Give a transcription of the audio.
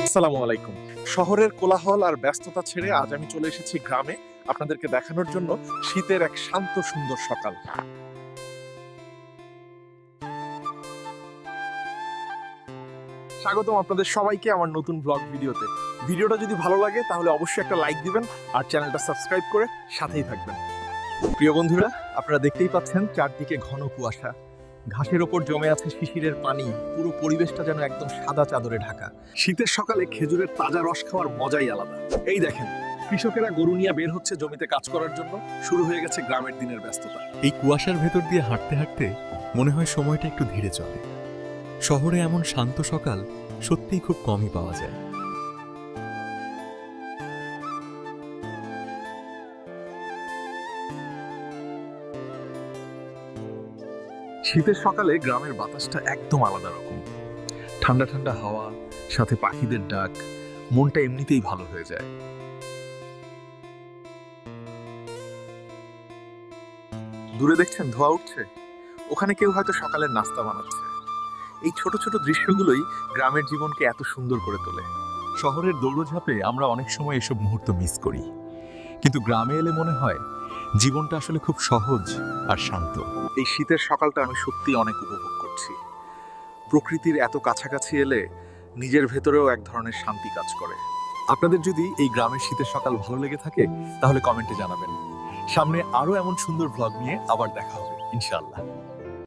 আসসালামু আলাইকুম। শহরের কোলাহল আর ব্যস্ততা ছেড়ে আজ আমি চলে এসেছি গ্রামে আপনাদেরকে দেখানোর জন্য শীতের এক শান্ত সুন্দর সকাল। স্বাগতম আপনাদের সবাইকে আমার নতুন ব্লগ ভিডিওতে। ভিডিওটা যদি ভালো লাগে তাহলে অবশ্যই একটা লাইক দিবেন আর চ্যানেলটা সাবস্ক্রাইব করে সাথেই থাকবেন। প্রিয় বন্ধুরা, আপনারা দেখতেই পাচ্ছেন চারদিকে ঘন কুয়াশা, ঘাসের ওপর জমে আছে শিশিরের পানি, পুরো পরিবেশটা যেন একদম সাদা চাদরে ঢাকা। শীতের সকালে খেজুরের তাজা রস খাওয়ার মজাই আলাদা। এই দেখেন, কৃষকেরা গরু নিয়ে বের হচ্ছে জমিতে কাজ করার জন্য। শুরু হয়ে গেছে গ্রামের দিনের ব্যস্ততা। এই কুয়াশার ভেতর দিয়ে হাঁটতে হাঁটতে মনে হয় সময়টা একটু ধীরে চলে। শহরে এমন শান্ত সকাল সত্যিই খুব কমই পাওয়া যায়। শীতের সকালে গ্রামের বাতাসটা একদম আলাদা রকম। ঠান্ডা ঠান্ডা হাওয়া, সাথে পাখিদের ডাক, মনটা এমনিতেই ভালো হয়ে যায়। দূরে দেখছেন ধোঁয়া উঠছে, ওখানে কেউ হয়তো সকালের নাস্তা বানাচ্ছে। এই ছোট ছোট দৃশ্যগুলোই গ্রামের জীবনকে এত সুন্দর করে তোলে। শহরের দৌড়ঝাঁপে আমরা অনেক সময় এসব মুহূর্ত মিস করি, কিন্তু গ্রামে এলে মনে হয় জীবনটা আসলে খুব সহজ আর শান্ত। এই শীতের সকালটা আমি সত্যি অনেক উপভোগ করছি। প্রকৃতির এত কাছাকাছি এলে নিজের ভেতরেও এক ধরনের শান্তি কাজ করে। আপনাদের যদি এই গ্রামের শীতের সকাল ভালো লেগে থাকে তাহলে কমেন্টে জানাবেন। সামনে আরো এমন সুন্দর ব্লগ নিয়ে আবার দেখা হবে ইনশাআল্লাহ।